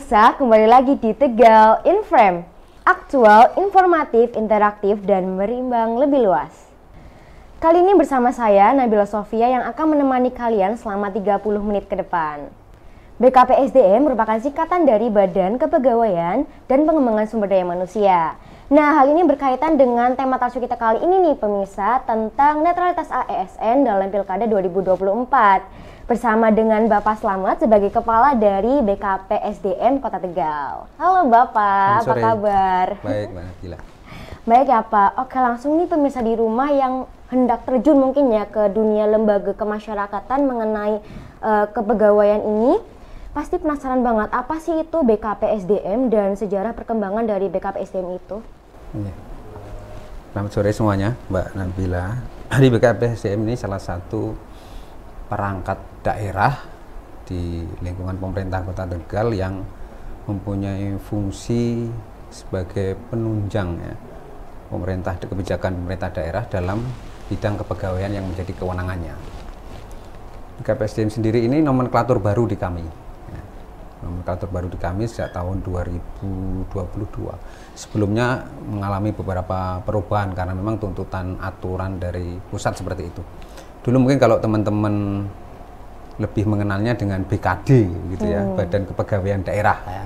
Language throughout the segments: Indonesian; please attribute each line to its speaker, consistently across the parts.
Speaker 1: pemirsa, kembali lagi di Tegal In Frame. Aktual, informatif, interaktif, dan berimbang lebih luas. Kali ini bersama saya, Nabila Sofia, yang akan menemani kalian selama 30 menit ke depan. BKPSDM merupakan singkatan dari Badan Kepegawaian dan Pengembangan Sumber Daya Manusia. Nah, hal ini berkaitan dengan tema talkshow kita kali ini nih pemirsa, tentang netralitas ASN dalam Pilkada 2024. Bersama dengan Bapak Slamet sebagai Kepala dari BKPSDM Kota Tegal. Halo Bapak, apa kabar?
Speaker 2: Baik, Mbak Nabila.
Speaker 1: Baik ya Pak, oke langsung nih pemirsa di rumah yang hendak terjun mungkin ya ke dunia lembaga kemasyarakatan mengenai kepegawaian ini. Pasti penasaran banget, apa sih itu BKPSDM dan sejarah perkembangan dari BKPSDM itu?
Speaker 2: Iya. Selamat sore semuanya, Mbak Nabila. Di BKPSDM ini salah satu perangkat daerah di lingkungan pemerintah Kota Tegal yang mempunyai fungsi sebagai penunjang ya, kebijakan pemerintah daerah dalam bidang kepegawaian yang menjadi kewenangannya. BKPSDM sendiri ini nomenklatur baru di kami. Nomenklatur baru di kami sejak tahun 2022. Sebelumnya mengalami beberapa perubahan karena memang tuntutan aturan dari pusat seperti itu. Dulu mungkin kalau teman-teman lebih mengenalnya dengan BKD gitu ya, Badan Kepegawaian Daerah ya.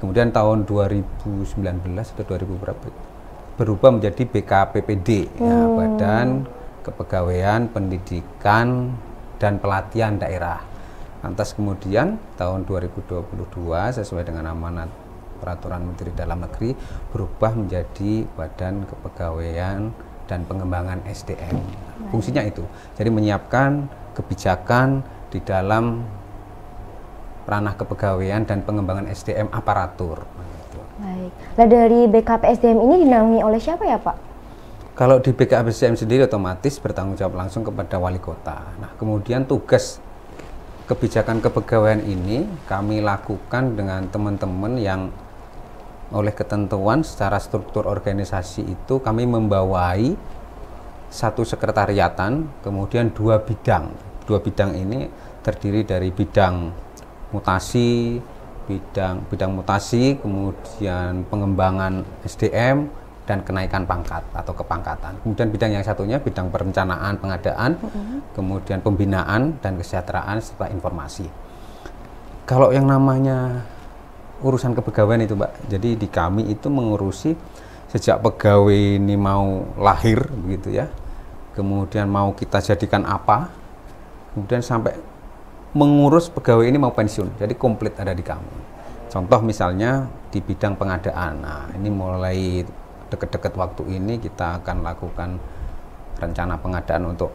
Speaker 2: Kemudian tahun 2019 atau 2000 berapa berubah menjadi BKPPD ya, Badan Kepegawaian Pendidikan dan Pelatihan Daerah. Lantas kemudian tahun 2022 sesuai dengan amanat Peraturan Menteri Dalam Negeri berubah menjadi Badan Kepegawaian dan Pengembangan SDM. Fungsinya itu, jadi menyiapkan kebijakan di dalam ranah kepegawaian dan pengembangan SDM aparatur.
Speaker 1: Baik. Nah dari BKPSDM ini dinaungi oleh siapa ya Pak?
Speaker 2: Kalau di BKPSDM sendiri otomatis bertanggung jawab langsung kepada wali kota. Nah kemudian tugas kebijakan kepegawaian ini kami lakukan dengan teman-teman yang oleh ketentuan secara struktur organisasi itu kami membawai satu sekretariatan, kemudian dua bidang. Dua bidang ini terdiri dari bidang mutasi, kemudian pengembangan SDM dan kenaikan pangkat atau kepangkatan. Kemudian bidang yang satunya bidang perencanaan pengadaan, kemudian pembinaan dan kesejahteraan serta informasi. Kalau yang namanya urusan kepegawaian itu, Mbak. Jadi di kami itu mengurusi sejak pegawai ini mau lahir begitu ya. Kemudian mau kita jadikan apa? Kemudian sampai mengurus pegawai ini mau pensiun. Jadi komplit ada di kami. Contoh misalnya di bidang pengadaan. Nah, ini mulai dekat-dekat waktu ini kita akan lakukan rencana pengadaan untuk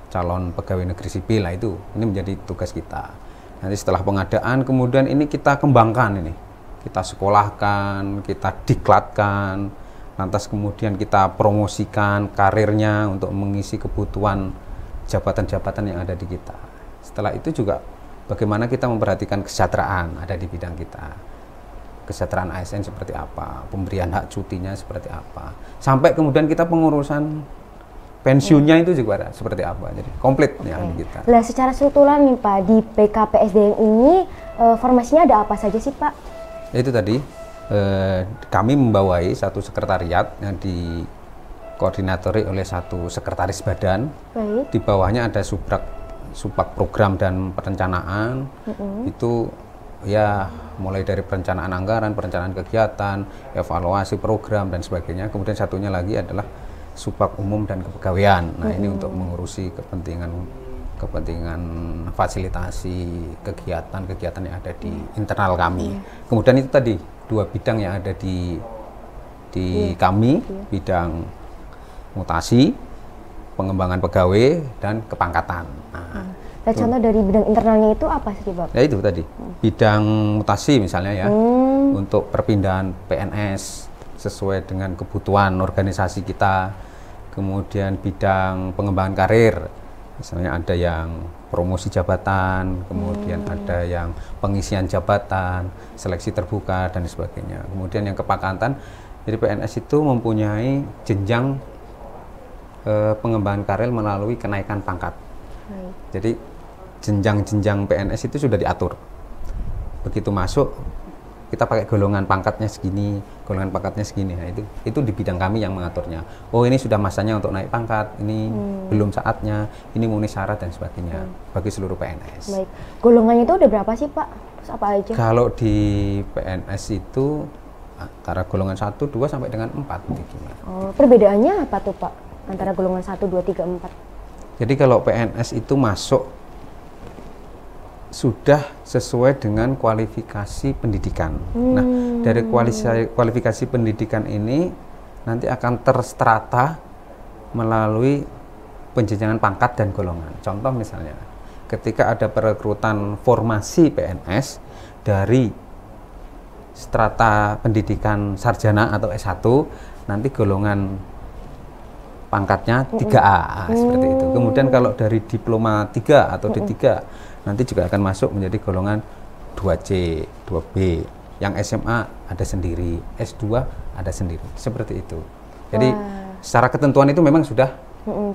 Speaker 2: calon pegawai negeri sipil. Nah, itu ini menjadi tugas kita. Nanti setelah pengadaan kemudian ini kita kembangkan ini. Kita sekolahkan, kita diklatkan, lantas kemudian kita promosikan karirnya untuk mengisi kebutuhan jabatan-jabatan yang ada di kita. Setelah itu juga bagaimana kita memperhatikan kesejahteraan ada di bidang kita. Kesejahteraan ASN seperti apa, pemberian hak cutinya seperti apa. Sampai kemudian kita pengurusan pensiunnya itu juga ada seperti apa. Jadi komplit ya kita.
Speaker 1: Nah, secara struktural nih Pak, di BKPSDM ini formasinya ada apa saja sih Pak?
Speaker 2: Itu tadi kami membawai satu sekretariat yang dikoordinatori oleh satu sekretaris badan. Baik. Di bawahnya ada subak program dan perencanaan. Itu ya mulai dari perencanaan anggaran, perencanaan kegiatan, evaluasi program dan sebagainya. Kemudian satunya lagi adalah subak umum dan kepegawaian. Nah, ini untuk mengurusi kepentingan fasilitasi kegiatan-kegiatan yang ada di internal kami. Kemudian itu tadi dua bidang yang ada di kami, bidang mutasi, pengembangan pegawai dan kepangkatan.
Speaker 1: Nah, contoh dari bidang internalnya itu apa sih Bapak?
Speaker 2: Ya itu tadi, bidang mutasi misalnya ya, untuk perpindahan PNS sesuai dengan kebutuhan organisasi kita. Kemudian bidang pengembangan karir, misalnya ada yang promosi jabatan, kemudian ada yang pengisian jabatan, seleksi terbuka dan sebagainya. Kemudian yang kepangkatan, jadi PNS itu mempunyai jenjang pengembangan karir melalui kenaikan pangkat. Jadi jenjang-jenjang PNS itu sudah diatur. Begitu masuk kita pakai golongan pangkatnya segini, golongan pangkatnya segini. Nah, itu di bidang kami yang mengaturnya. Oh, ini sudah masanya untuk naik pangkat, ini belum saatnya, ini memenuhi syarat dan sebagainya bagi seluruh PNS.
Speaker 1: Baik. Golongannya itu ada berapa sih, Pak? Terus apa aja?
Speaker 2: Kalau di PNS itu antara golongan 1, 2 sampai dengan 4.
Speaker 1: Oh, perbedaannya apa tuh, Pak? Antara golongan 1, 2, 3, 4?
Speaker 2: Jadi kalau PNS itu masuk sudah sesuai dengan kualifikasi pendidikan. Nah, dari kualifikasi pendidikan ini nanti akan terstrata melalui penjenjangan pangkat dan golongan. Contoh misalnya, ketika ada perekrutan formasi PNS dari strata pendidikan sarjana atau S1, nanti golongan pangkatnya 3A, seperti itu. Kemudian kalau dari diploma 3 atau D3, nanti juga akan masuk menjadi golongan 2C, 2B. Yang SMA ada sendiri, S2 ada sendiri, seperti itu. Jadi secara ketentuan itu memang sudah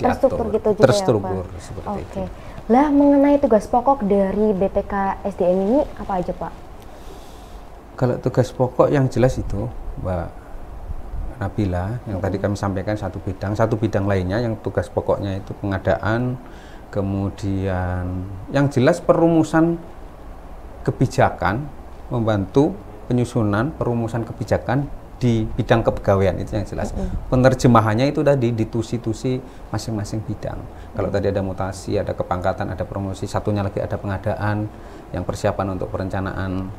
Speaker 1: terstruktur gitu juga
Speaker 2: terstruktur,
Speaker 1: ya, Pak?
Speaker 2: seperti itu.
Speaker 1: Lah, mengenai tugas pokok dari BPK SDM ini apa aja, Pak?
Speaker 2: Kalau tugas pokok yang jelas itu, Mbak Nabila, yang tadi kami sampaikan satu bidang lainnya yang tugas pokoknya itu pengadaan, kemudian yang jelas perumusan kebijakan, membantu penyusunan perumusan kebijakan di bidang kepegawaian, itu yang jelas. Penerjemahannya itu tadi di tusi-tusi masing-masing bidang. Kalau tadi ada mutasi, ada kepangkatan, ada promosi, satunya lagi ada pengadaan, yang persiapan untuk perencanaan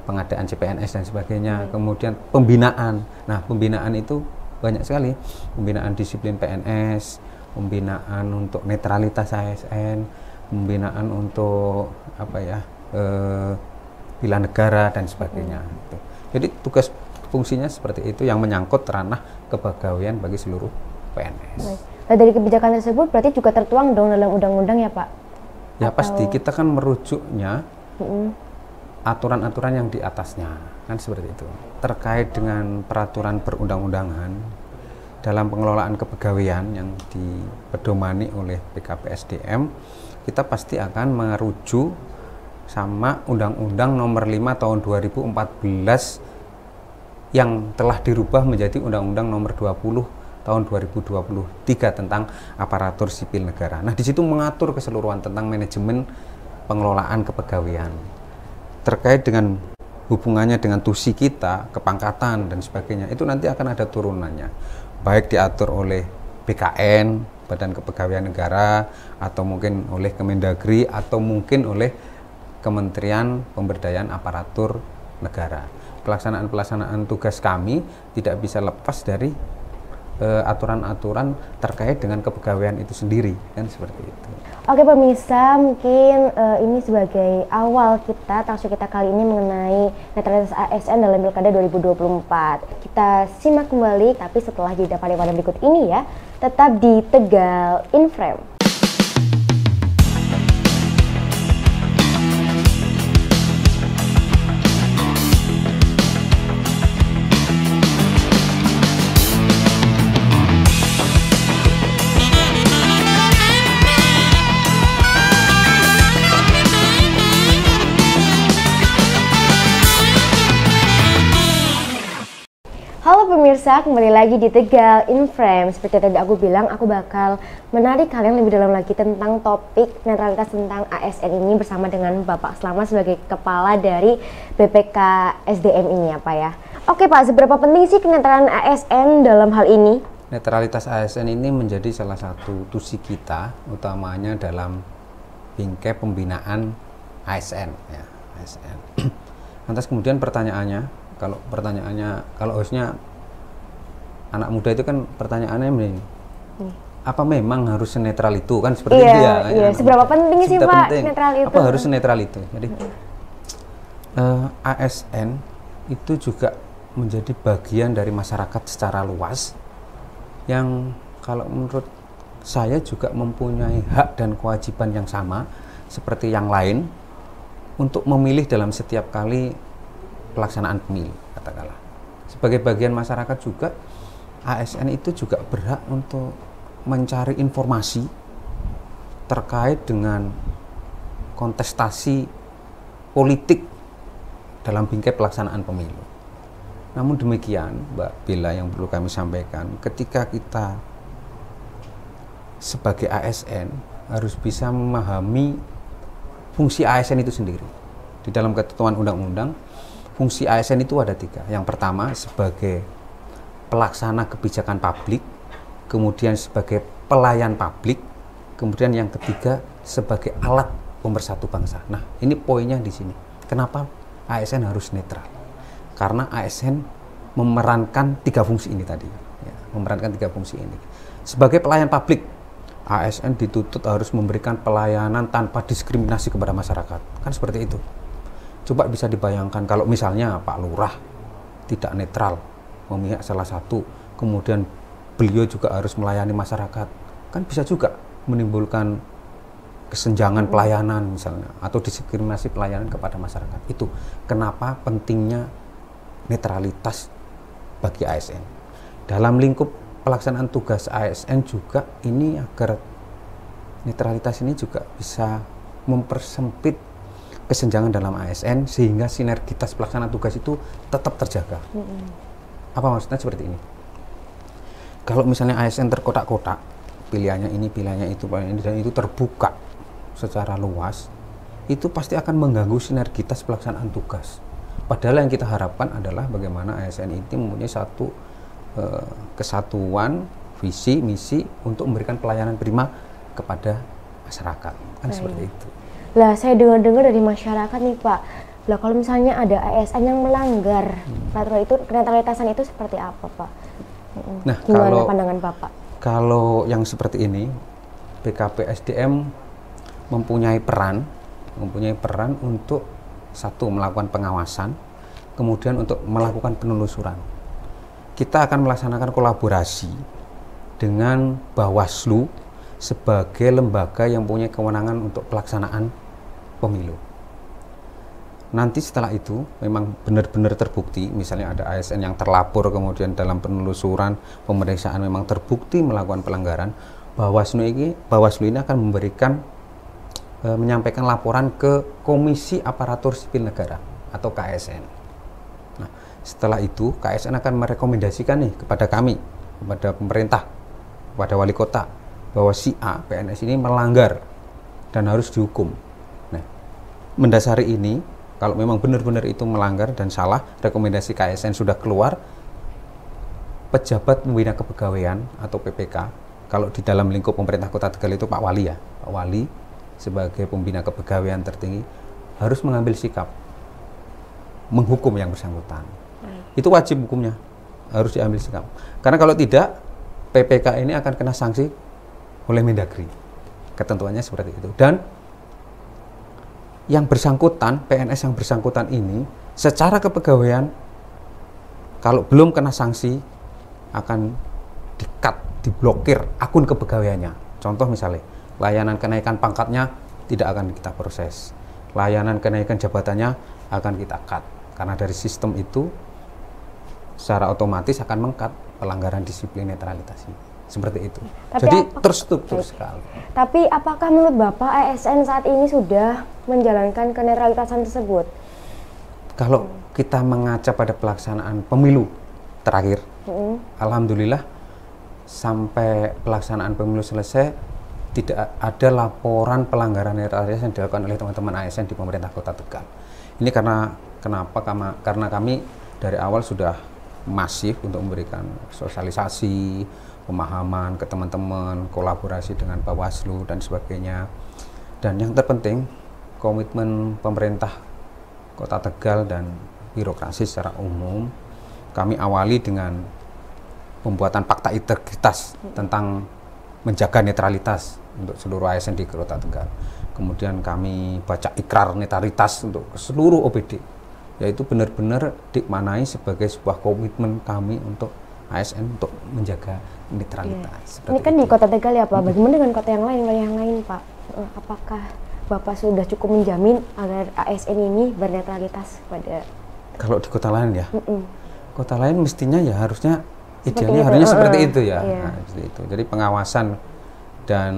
Speaker 2: pengadaan CPNS dan sebagainya. Kemudian pembinaan. Nah, pembinaan itu banyak sekali. Pembinaan disiplin PNS, pembinaan untuk netralitas ASN, pembinaan untuk bela negara dan sebagainya. Jadi tugas fungsinya seperti itu yang menyangkut ranah kepegawaian bagi seluruh PNS.
Speaker 1: Baik. Nah, dari kebijakan tersebut berarti juga tertuang dong dalam undang-undang ya, Pak?
Speaker 2: Ya, pasti kita kan merujuknya aturan-aturan yang di atasnya, kan seperti itu. Terkait dengan peraturan perundang-undangan dalam pengelolaan kepegawaian yang dipedomani oleh BKPSDM, kita pasti akan merujuk sama Undang-Undang Nomor 5 Tahun 2014 yang telah dirubah menjadi Undang-Undang Nomor 20 Tahun 2023 tentang aparatur sipil negara. Nah, di situ mengatur keseluruhan tentang manajemen pengelolaan kepegawaian terkait dengan hubungannya dengan tusi kita, kepangkatan dan sebagainya. Itu nanti akan ada turunannya, baik diatur oleh BKN, Badan Kepegawaian Negara, atau mungkin oleh Kemendagri, atau mungkin oleh Kementerian Pemberdayaan Aparatur Negara. Pelaksanaan tugas kami tidak bisa lepas dari aturan-aturan terkait dengan kepegawaian itu sendiri, kan seperti itu.
Speaker 1: Oke pemirsa, mungkin ini sebagai awal talkshow kita kali ini mengenai netralitas ASN dalam Pilkada 2024. Kita simak kembali, tapi setelah jeda pada berikut ini ya, tetap di Tegal in Frame. Halo pemirsa, kembali lagi di Tegal in Frame. Seperti tadi aku bilang, aku bakal menarik kalian lebih dalam lagi tentang topik netralitas tentang ASN ini bersama dengan Bapak Slamet sebagai kepala dari BPK SDM ini ya Pak ya. Oke Pak, seberapa penting sih kenetralan ASN dalam hal ini?
Speaker 2: Netralitas ASN ini menjadi salah satu tusi kita, utamanya dalam bingkai pembinaan ASN ya, ASN. Lantas kemudian pertanyaannya, kalau harusnya anak muda itu kan pertanyaannya begini, apa memang harus senetral itu, kan seperti itu ya?
Speaker 1: Iya. Seberapa penting sih Pak netral itu?
Speaker 2: Apa harus senetral itu? Jadi ASN itu juga menjadi bagian dari masyarakat secara luas yang kalau menurut saya juga mempunyai hak dan kewajiban yang sama seperti yang lain untuk memilih dalam setiap kali pelaksanaan pemilu, katakanlah. Sebagai bagian masyarakat juga, ASN itu juga berhak untuk mencari informasi terkait dengan kontestasi politik dalam bingkai pelaksanaan pemilu. Namun demikian, Mbak Bella, yang perlu kami sampaikan, ketika kita sebagai ASN harus bisa memahami fungsi ASN itu sendiri. Di dalam ketentuan undang-undang, fungsi ASN itu ada 3. Yang pertama sebagai pelaksana kebijakan publik, kemudian sebagai pelayan publik, kemudian yang ketiga sebagai alat pemersatu bangsa. Nah, ini poinnya di sini. Kenapa ASN harus netral? Karena ASN memerankan 3 fungsi ini tadi. Ya, memerankan 3 fungsi ini. Sebagai pelayan publik, ASN dituntut harus memberikan pelayanan tanpa diskriminasi kepada masyarakat. Kan seperti itu. Coba bisa dibayangkan kalau misalnya Pak Lurah tidak netral, memihak salah satu, kemudian beliau juga harus melayani masyarakat. Kan bisa juga menimbulkan kesenjangan pelayanan misalnya, atau diskriminasi pelayanan kepada masyarakat. Itu kenapa pentingnya netralitas bagi ASN. Dalam lingkup pelaksanaan tugas ASN juga ini, agar netralitas ini juga bisa mempersempit kesenjangan dalam ASN sehingga sinergitas pelaksanaan tugas itu tetap terjaga. Apa maksudnya seperti ini? Kalau misalnya ASN terkotak-kotak, pilihannya ini, pilihannya itu, pilihannya ini, dan itu terbuka secara luas, itu pasti akan mengganggu sinergitas pelaksanaan tugas. Padahal yang kita harapkan adalah bagaimana ASN itu mempunyai satu kesatuan, visi, misi untuk memberikan pelayanan prima kepada masyarakat. Kan seperti itu.
Speaker 1: Lah, saya dengar-dengar dari masyarakat nih Pak, lah kalau misalnya ada ASN yang melanggar peraturan itu, kenetralitasan itu seperti apa Pak?
Speaker 2: Nah,
Speaker 1: gimana pandangan Bapak?
Speaker 2: Kalau yang seperti ini, BKPSDM mempunyai peran untuk satu, melakukan pengawasan, kemudian untuk melakukan penelusuran. Kita akan melaksanakan kolaborasi dengan Bawaslu sebagai lembaga yang punya kewenangan untuk pelaksanaan pemilu. Nanti setelah itu memang benar-benar terbukti, misalnya ada ASN yang terlapor, kemudian dalam penelusuran, pemeriksaan memang terbukti melakukan pelanggaran, Bawaslu ini akan memberikan menyampaikan laporan ke Komisi Aparatur Sipil Negara atau KASN. Nah, setelah itu KASN akan merekomendasikan nih kepada kami, kepada pemerintah, kepada wali kota, bahwa si A, PNS ini melanggar dan harus dihukum. Nah, mendasari ini, kalau memang benar-benar itu melanggar dan salah, rekomendasi KASN sudah keluar, pejabat pembina kepegawaian atau PPK, kalau di dalam lingkup pemerintah Kota Tegal itu Pak Wali ya, Pak Wali sebagai pembina kepegawaian tertinggi harus mengambil sikap menghukum yang bersangkutan. Itu wajib hukumnya, harus diambil sikap. Karena kalau tidak, PPK ini akan kena sanksi oleh Mendagri. Ketentuannya seperti itu. Dan yang bersangkutan, PNS yang bersangkutan ini secara kepegawaian kalau belum kena sanksi akan di-cut, diblokir akun kepegawaiannya. Contoh misalnya, layanan kenaikan pangkatnya tidak akan kita proses. Layanan kenaikan jabatannya akan kita cut. Karena dari sistem itu secara otomatis akan meng-cut pelanggaran disiplin netralitas ini. Seperti itu. Jadi terstruktur sekali.
Speaker 1: Tapi apakah menurut Bapak ASN saat ini sudah menjalankan kenetralitasan tersebut?
Speaker 2: Kalau kita mengaca pada pelaksanaan pemilu terakhir, alhamdulillah sampai pelaksanaan pemilu selesai tidak ada laporan pelanggaran netralitas yang dilakukan oleh teman-teman ASN di pemerintah Kota Tegal. Ini kenapa? Karena kami dari awal sudah masif untuk memberikan sosialisasi, pemahaman ke teman-teman, kolaborasi dengan Bawaslu dan sebagainya. Dan yang terpenting, komitmen pemerintah Kota Tegal dan birokrasi secara umum, kami awali dengan pembuatan fakta integritas tentang menjaga netralitas untuk seluruh ASN di Kota Tegal. Kemudian kami baca ikrar netralitas untuk seluruh OPD, yaitu benar-benar dimaknai sebagai sebuah komitmen kami untuk ASN untuk menjaga netralitas.
Speaker 1: Ini kan itu di Kota Tegal ya Pak, bagaimana dengan kota yang lain Pak? Apakah Bapak sudah cukup menjamin agar ASN ini bernetralitas pada? Kalau
Speaker 2: di kota lain ya, kota lain mestinya ya harusnya idealnya harusnya seperti itu ya. Nah, seperti itu. Jadi pengawasan dan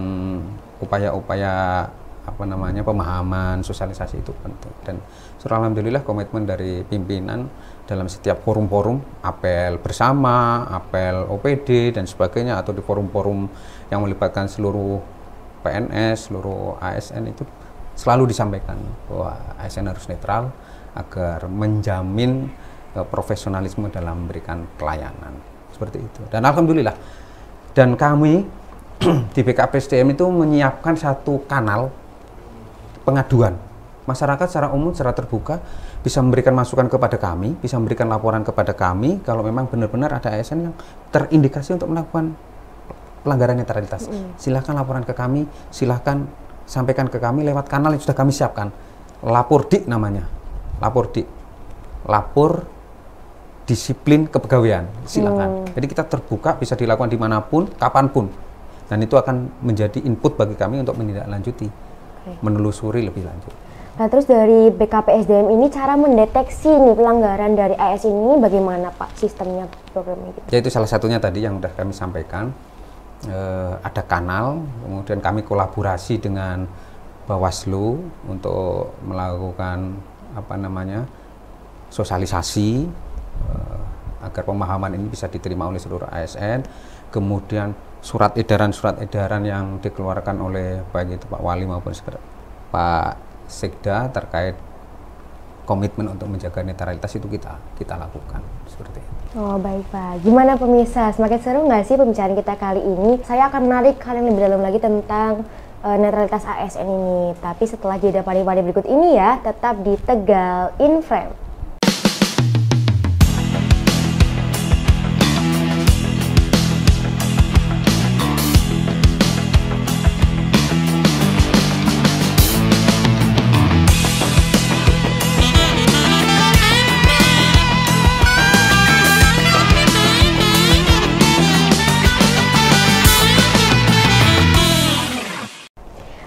Speaker 2: upaya-upaya pemahaman, sosialisasi itu penting. Dan alhamdulillah komitmen dari pimpinan dalam setiap forum-forum, apel bersama, apel OPD dan sebagainya, atau di forum-forum yang melibatkan seluruh PNS, seluruh ASN, itu selalu disampaikan bahwa ASN harus netral agar menjamin profesionalisme dalam memberikan pelayanan seperti itu. Dan alhamdulillah, dan kami di BKPSDM itu menyiapkan satu kanal pengaduan. Masyarakat secara umum, secara terbuka bisa memberikan masukan kepada kami, bisa memberikan laporan kepada kami kalau memang benar-benar ada ASN yang terindikasi untuk melakukan pelanggaran netralitas. Silahkan laporan ke kami, silahkan sampaikan ke kami lewat kanal yang sudah kami siapkan. Lapordik namanya, Lapordik, lapor disiplin kepegawaian, silakan. Jadi kita terbuka, bisa dilakukan dimanapun, kapanpun, dan itu akan menjadi input bagi kami untuk menindaklanjuti, menelusuri lebih lanjut.
Speaker 1: Nah, terus dari BKPSDM ini cara mendeteksi nih pelanggaran dari ASN ini bagaimana Pak sistemnya, programnya gitu?
Speaker 2: Ya, itu salah satunya tadi yang sudah kami sampaikan. Ada kanal, kemudian kami kolaborasi dengan Bawaslu untuk melakukan sosialisasi agar pemahaman ini bisa diterima oleh seluruh ASN. Kemudian surat edaran yang dikeluarkan oleh baik itu Pak Wali maupun Pak Sekda terkait komitmen untuk menjaga netralitas itu kita lakukan seperti itu.
Speaker 1: Oh baik Pak, gimana pemirsa? Semakin seru nggak sih pembicaraan kita kali ini? Saya akan menarik kalian lebih dalam lagi tentang netralitas ASN ini. Tapi setelah jeda pari-pari berikut ini ya, tetap di Tegal in Frame.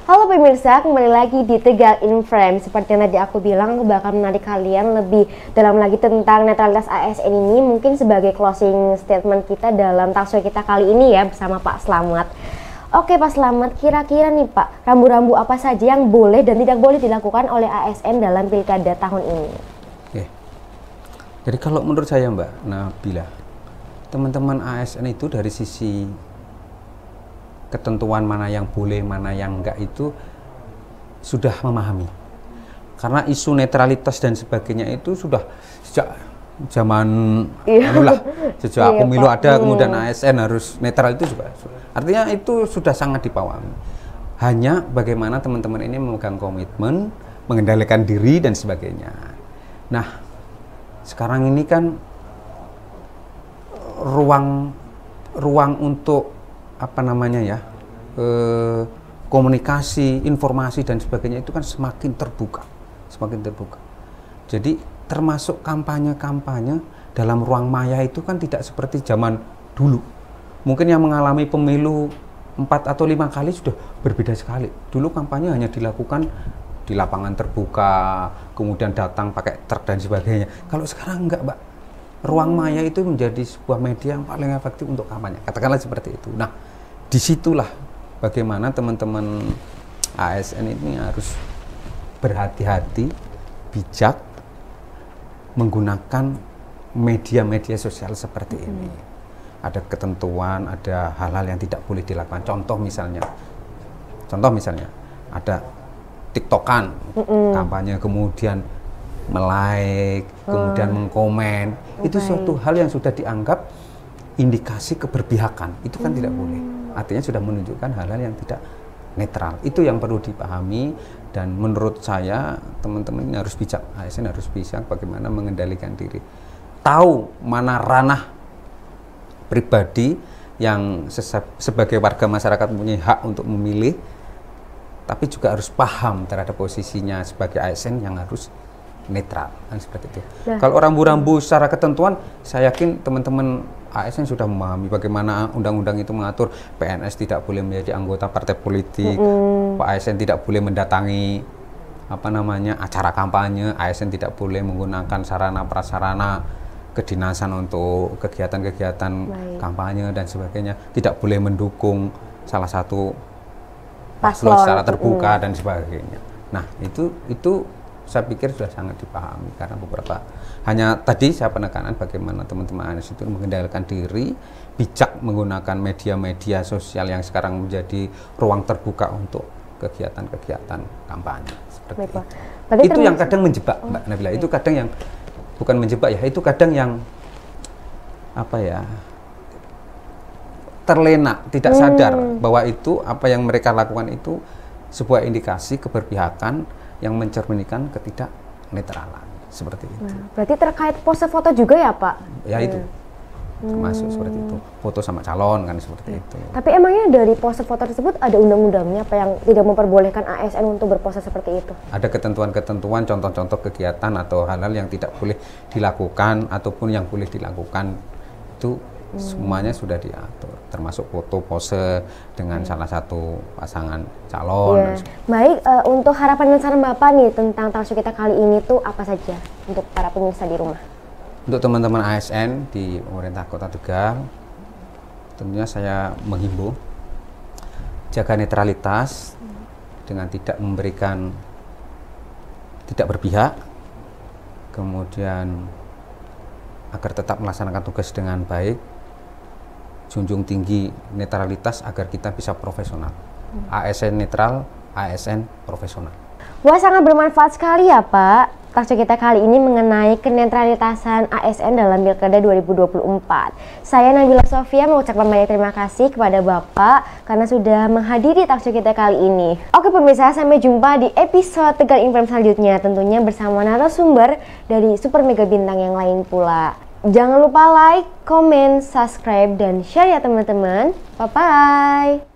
Speaker 1: Halo pemirsa, kembali lagi di Tegal in Frame. Seperti yang tadi aku bilang, aku bakal menarik kalian lebih dalam lagi tentang netralitas ASN ini, mungkin sebagai closing statement kita dalam talkshow kita kali ini ya, bersama Pak Slamet. Oke Pak Slamet, kira-kira nih Pak, rambu-rambu apa saja yang boleh dan tidak boleh dilakukan oleh ASN dalam pilkada tahun ini?
Speaker 2: Oke. Jadi kalau menurut saya Mbak Nabila, teman-teman ASN itu dari sisi ketentuan mana yang boleh, mana yang enggak itu sudah memahami. Karena isu netralitas dan sebagainya itu sudah sejak zaman sejak pemilu ada, kemudian ASN harus netral itu juga. Artinya itu sudah sangat dipahami. Hanya bagaimana teman-teman ini memegang komitmen, mengendalikan diri dan sebagainya. Nah, sekarang ini kan ruang untuk komunikasi, informasi dan sebagainya itu kan semakin terbuka. Jadi termasuk kampanye-kampanye dalam ruang maya itu kan tidak seperti zaman dulu. Mungkin yang mengalami pemilu 4 atau 5 kali sudah berbeda sekali. Dulu kampanye hanya dilakukan di lapangan terbuka, kemudian datang pakai truk dan sebagainya. Kalau sekarang enggak, Mbak. Ruang maya itu menjadi sebuah media yang paling efektif untuk kampanye. Katakanlah seperti itu. Nah, disitulah bagaimana teman-teman ASN ini harus berhati-hati, bijak menggunakan media-media sosial seperti ini. Ada ketentuan, ada hal-hal yang tidak boleh dilakukan. Contoh misalnya ada TikTokan, kampanye, kemudian melike, kemudian mengkomen, itu suatu hal yang sudah dianggap indikasi keberpihakan. Itu kan tidak boleh. Artinya sudah menunjukkan hal-hal yang tidak netral. Itu yang perlu dipahami, dan menurut saya teman-teman ini harus bijak, ASN harus bijak bagaimana mengendalikan diri. Tahu mana ranah pribadi yang sebagai warga masyarakat mempunyai hak untuk memilih, tapi juga harus paham terhadap posisinya sebagai ASN yang harus netral, kan seperti itu. Nah, kalau rambu-rambu secara ketentuan, saya yakin teman-teman ASN sudah memahami bagaimana undang-undang itu mengatur PNS tidak boleh menjadi anggota partai politik, Pak ASN tidak boleh mendatangi acara kampanye, ASN tidak boleh menggunakan sarana prasarana kedinasan untuk kegiatan-kegiatan kampanye dan sebagainya, tidak boleh mendukung salah satu paslon secara terbuka dan sebagainya. Nah, itu saya pikir sudah sangat dipahami karena beberapa hanya tadi saya penekanan bagaimana teman-teman ANS itu mengendalikan diri, bijak menggunakan media-media sosial yang sekarang menjadi ruang terbuka untuk kegiatan-kegiatan kampanye seperti itu. Itu yang kadang menjebak, Mbak Nabila. Itu kadang yang bukan menjebak ya, itu kadang yang apa ya, terlena, tidak sadar bahwa itu apa yang mereka lakukan itu sebuah indikasi keberpihakan yang mencerminkan ketidaknetralan seperti itu.
Speaker 1: Berarti terkait pose foto juga ya Pak?
Speaker 2: Ya itu termasuk seperti itu, foto sama calon kan seperti itu.
Speaker 1: Tapi emangnya dari pose foto tersebut ada undang-undangnya apa yang tidak memperbolehkan ASN untuk berpose seperti itu?
Speaker 2: Ada ketentuan-ketentuan, contoh-contoh kegiatan atau hal-hal yang tidak boleh dilakukan ataupun yang boleh dilakukan itu semuanya sudah diatur, termasuk foto pose dengan salah satu pasangan calon.
Speaker 1: Baik, untuk harapan dan saran Bapak nih tentang talkshow kita kali ini tuh apa saja untuk para pemirsa di rumah?
Speaker 2: Untuk teman-teman ASN di pemerintah Kota Tegal, tentunya saya menghimbau jaga netralitas dengan tidak memberikan, tidak berpihak, kemudian agar tetap melaksanakan tugas dengan baik, junjung tinggi netralitas agar kita bisa profesional. ASN netral, ASN profesional.
Speaker 1: Wah, sangat bermanfaat sekali ya Pak. Talkshow kita kali ini mengenai kenetralitasan ASN dalam Pilkada 2024. Saya Nabila Sofia mengucapkan banyak terima kasih kepada Bapak karena sudah menghadiri talkshow kita kali ini. Oke pemirsa, sampai jumpa di episode Tegal Inform selanjutnya, tentunya bersama narasumber dari Super Mega Bintang yang lain pula. Jangan lupa like, comment, subscribe, dan share ya teman-teman. Bye-bye.